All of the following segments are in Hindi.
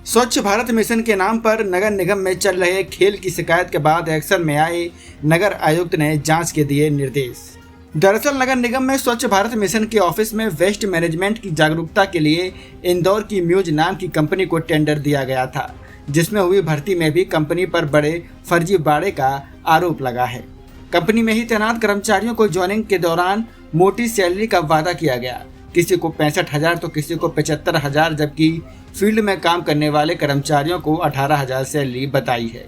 स्वच्छ भारत मिशन के नाम पर नगर निगम में चल रहे खेल की शिकायत के बाद एक्शन में आए नगर आयुक्त ने जांच के दिए निर्देश। दरअसल नगर निगम में स्वच्छ भारत मिशन के ऑफिस में वेस्ट मैनेजमेंट की जागरूकता के लिए इंदौर की म्यूज नाम की कंपनी को टेंडर दिया गया था, जिसमें हुई भर्ती में भी कंपनी पर बड़े फर्जीवाड़े का आरोप लगा है। कंपनी में ही तैनात कर्मचारियों को ज्वाइनिंग के दौरान मोटी सैलरी का वादा किया गया। किसी को 65,000 तो किसी को 75,000, जबकि फील्ड में काम करने वाले कर्मचारियों को 18,000 सैलरी बताई है,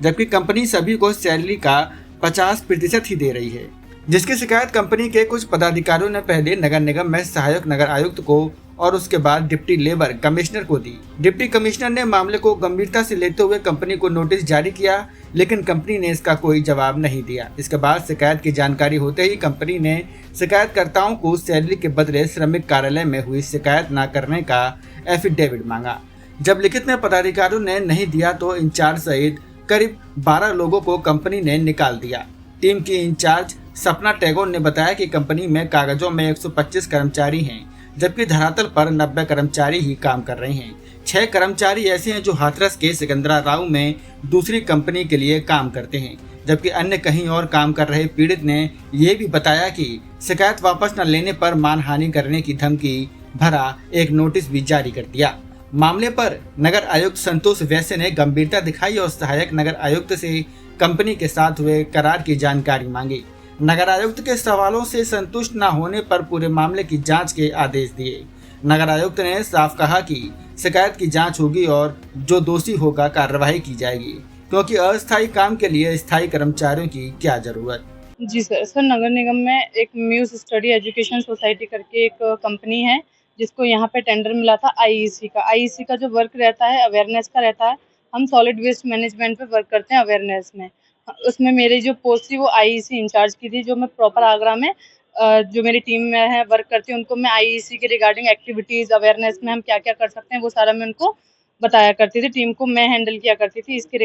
जबकि कंपनी सभी को सैलरी का 50% ही दे रही है। जिसकी शिकायत कंपनी के कुछ पदाधिकारियों ने पहले नगर निगम में सहायक नगर आयुक्त को और उसके बाद डिप्टी लेबर कमिश्नर को दी। डिप्टी कमिश्नर ने मामले को गंभीरता से लेते हुए कंपनी को नोटिस जारी किया, लेकिन कंपनी ने इसका कोई जवाब नहीं दिया। इसके बाद शिकायत की जानकारी होते ही कंपनी ने शिकायतकर्ताओं को सैलरी के बदले श्रमिक कार्यालय में हुई शिकायत न करने का एफिडेविट मांगा। जब लिखित में पदाधिकारियों ने नहीं दिया तो इंचार्ज सहित करीब 12 लोगों को कंपनी ने निकाल दिया। टीम की इंचार्ज सपना टैगोर ने बताया कि कंपनी में कागजों में 125 कर्मचारी हैं, जबकि धरातल पर 90 कर्मचारी ही काम कर रहे हैं। 6 कर्मचारी ऐसे हैं जो हाथरस के सिकंदरा राव में दूसरी कंपनी के लिए काम करते हैं, जबकि अन्य कहीं और काम कर रहे। पीड़ित ने यह भी बताया कि शिकायत वापस न लेने पर मानहानि करने की धमकी भरा एक नोटिस भी जारी कर दिया। मामले पर नगर आयुक्त संतोष वैश्य ने गंभीरता दिखाई और सहायक नगर आयुक्त से कंपनी के साथ हुए करार की जानकारी मांगी। नगर आयुक्त के सवालों से संतुष्ट न होने पर पूरे मामले की जांच के आदेश दिए। नगर आयुक्त ने साफ कहा कि शिकायत की जांच होगी और जो दोषी होगा कार्रवाई की जाएगी, क्योंकि अस्थायी काम के लिए स्थायी कर्मचारियों की क्या जरूरत। जी सर नगर निगम में एक म्यूज स्टडी एजुकेशन सोसाइटी करके एक कंपनी है, जिसको यहाँ पे टेंडर मिला था आईईसी का जो वर्क रहता है अवेयरनेस का रहता है। हम सॉलिड वेस्ट मैनेजमेंट पे वर्क करते हैं अवेयरनेस में। उसमें मेरी जो पोस्ट थी वो आईईसी इंचार्ज की थी, जो मैं प्रॉपर आगरा में जो मेरी टीम में है वर्क करती हूँ, उनको मैं आईईसी के रिगार्डिंग एक्टिविटीज अवेयरनेस में हम क्या क्या कर सकते हैं वो सारा मैं उनको बताया करती थी। टीम को मैं हैंडल किया करती थी। इसके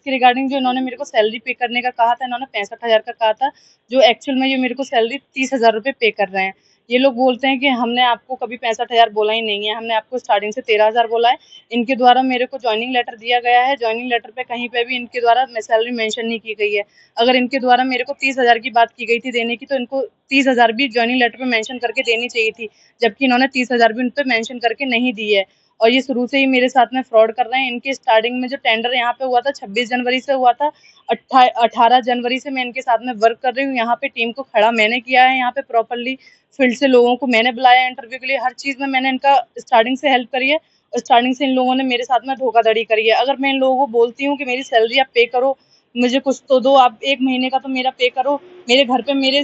रिगार्डिंग जो इन्होंने मेरे को सैलरी पे करने का कहा था, इन्होंने 65,000 का कहा था, जो एक्चुअल में ये मेरे को सैलरी 30,000 रुपये पे कर रहे हैं। ये लोग बोलते हैं कि हमने आपको कभी 65,000 बोला ही नहीं है, हमने आपको स्टार्टिंग से 13,000 बोला है। इनके द्वारा मेरे को ज्वाइनिंग लेटर दिया गया है, ज्वाइनिंग लेटर पे कहीं पे भी इनके द्वारा सैलरी मेंशन नहीं की गई है। अगर इनके द्वारा मेरे को 30,000 की बात की गई थी देने की, तो इनको 30,000 भी ज्वाइनिंग लेटर पे मेंशन करके देनी चाहिए थी, जबकि इन्होंने 30,000 भी उन पे मेंशन करके नहीं दी है। और ये शुरू से ही मेरे साथ में फ्रॉड कर रहे हैं। इनके स्टार्टिंग में जो टेंडर यहाँ पे हुआ था 26 जनवरी से हुआ था। 18 जनवरी से मैं इनके साथ में वर्क कर रही हूँ। यहाँ पे टीम को खड़ा मैंने किया है, यहाँ पे प्रॉपरली फील्ड से लोगों को मैंने बुलाया इंटरव्यू के लिए। हर चीज़ में मैंने इनका स्टार्टिंग से हेल्प करी है और स्टार्टिंग से इन लोगों ने मेरे साथ में धोखाधड़ी करी है। अगर मैं इन लोगों को बोलती हूँ कि मेरी सैलरी आप पे करो, मुझे कुछ तो दो, आप 1 महीने का तो मेरा पे करो, मेरे घर पे मेरे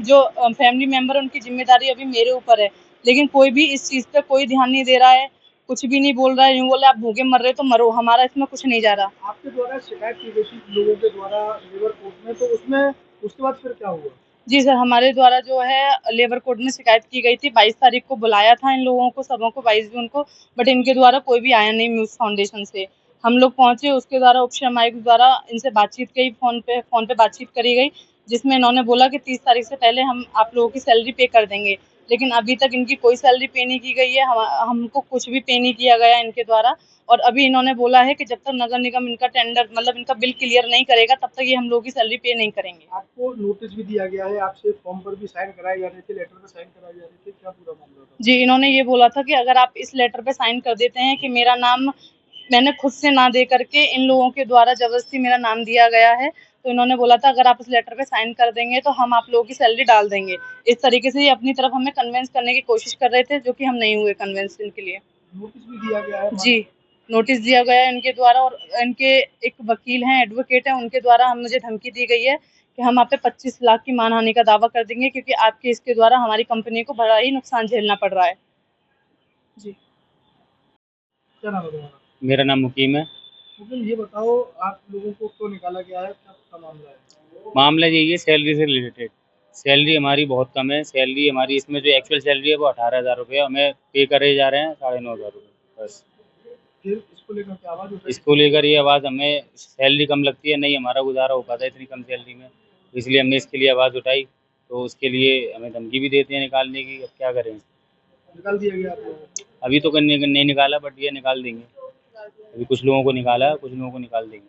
जो फैमिली मेंबर उनकी जिम्मेदारी अभी मेरे ऊपर है, लेकिन कोई भी इस चीज़ पे कोई ध्यान नहीं दे रहा है, कुछ भी नहीं बोल रहा है। यूँ बोले आप भूखे मर रहे तो मरो, हमारा इसमें कुछ नहीं जा रहा। आपके द्वारा शिकायत की गई थी लोगों के द्वारा लेबर कोर्ट में, तो उसमें उसके बाद फिर क्या हुआ? जी सर, हमारे द्वारा जो है लेबर कोर्ट में शिकायत की गई थी। 22 तारीख को बुलाया था इन लोगों को, सबों को, 22 जून को, बट इनके द्वारा कोई भी आया नहीं म्यूज़ फाउंडेशन से। हम लोग पहुँचे, उसके द्वारा उपशम आयुक्त द्वारा इनसे बातचीत की, फ़ोन पे बातचीत करी गई, जिसमें इन्होंने बोला कि 30 तारीख से पहले हम आप लोगों की सैलरी पे कर देंगे। लेकिन अभी तक इनकी कोई सैलरी पे नहीं की गई है, हमको कुछ भी पे नहीं किया गया इनके द्वारा। और अभी इन्होंने बोला है कि जब तक नगर निगम इनका टेंडर मतलब इनका बिल क्लियर नहीं करेगा, तब तक ये हम लोगों की सैलरी पे नहीं करेंगे। आपको नोटिस भी दिया गया है, आपसे फॉर्म पर भी साइन कराए जा रहे थे, लेटर पर साइन कराए जा रहे थे, क्या पूरा मामला था? जी, इन्होंने ये बोला था कि अगर आप इस लेटर पे साइन कर देते हैं कि मेरा नाम मैंने खुद से ना दे करके इन लोगों के द्वारा ज़बरदस्ती मेरा नाम दिया गया है, तो इन्होंने बोला था अगर आप इस लेटर पे साइन कर देंगे तो हम आप लोगों की सैलरी डाल देंगे। इस तरीके से ये अपनी तरफ हमें कन्विंस करने की कोशिश कर रहे थे, जो कि हम नहीं हुए कन्विंस इनके लिए। नोटिस भी दिया गया है? जी, नोटिस दिया गया है इनके द्वारा और इनके एक वकील हैं, एडवोकेट हैं, उनके द्वारा मुझे धमकी दी गई है कि हम आप पे 25 लाख की मानहानि का दावा कर देंगे, क्योंकि आपके इसके द्वारा हमारी कंपनी को बड़ा ही नुकसान झेलना पड़ रहा है। जी। क्या नाम है तुम्हारा? मेरा नाम मुकीम है। मुकिम, ये बताओ आप लोगों को क्यों निकाला गया है, क्या का मामला है? मामला यही है सैलरी से रिलेटेड। सैलरी हमारी बहुत कम है। सैलरी हमारी इसमें जो एक्चुअल सैलरी है वो 18,000 रुपये, हमें पे करे जा रहे हैं 9,500 रुपये बस। फिर इसको लेकर क्या आवाज़ उठाई? इसको लेकर ये आवाज़, हमें सैलरी कम लगती है, नहीं हमारा गुजारा हो पाता है इतनी कम सैलरी में, इसलिए हमने इसके लिए आवाज़ उठाई। तो उसके लिए हमें धमकी भी देते हैं निकालने की। अब क्या करें? निकाल दिया गया आप लोगों को? अभी तो नहीं निकाला, बट ये निकाल देंगे। अभी कुछ लोगों को निकाला है, कुछ लोगों को निकाल देंगे।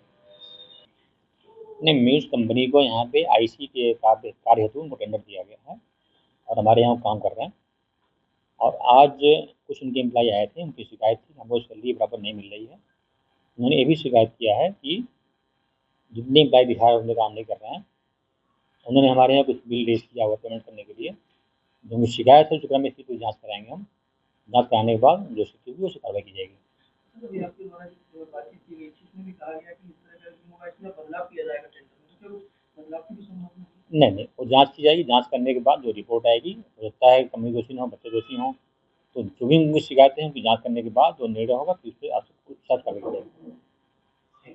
नहीं, म्यूज़ कंपनी को यहाँ पे आईसी के कार्य हेतु उनको टेंडर दिया गया है और हमारे यहाँ काम कर रहे हैं। और आज कुछ उनके एम्प्लॉय आए थे, उनकी शिकायत थी हमको सैलरी बराबर नहीं मिल रही है। उन्होंने ये भी शिकायत किया है कि जितने एम्प्लॉय बिहार उनके काम नहीं कर रहे हैं, उन्होंने हमारे यहाँ कुछ बिल रेज किया हुआ पेमेंट करने के लिए। जो उनकी शिकायत है उस क्रम में इसकी कोई जाँच कराएंगे हम। जाँच कराने के बाद जो स्थिति होगी उसे कार्रवाई की जाएगी। अभी आपके द्वारा जो बातचीत की गई थी उसमें भी कहा गया कि इस तरह का जो होगा इसमें बदलाव किया जाएगा टेंडर में, तो क्या कुछ बदलाव की भी संभावना है? नहीं, वो जाँच की जाएगी। जाँच करने के बाद जो रिपोर्ट आएगी, हो सकता है कंपनी दोषी न हो, बच्चे दोषी हों, तो जो भी उनकी शिकायतें हैं उनकी जाँच करने के बाद जो निर्णय होगा फिर उस पे आप सर्च करके जाएगी।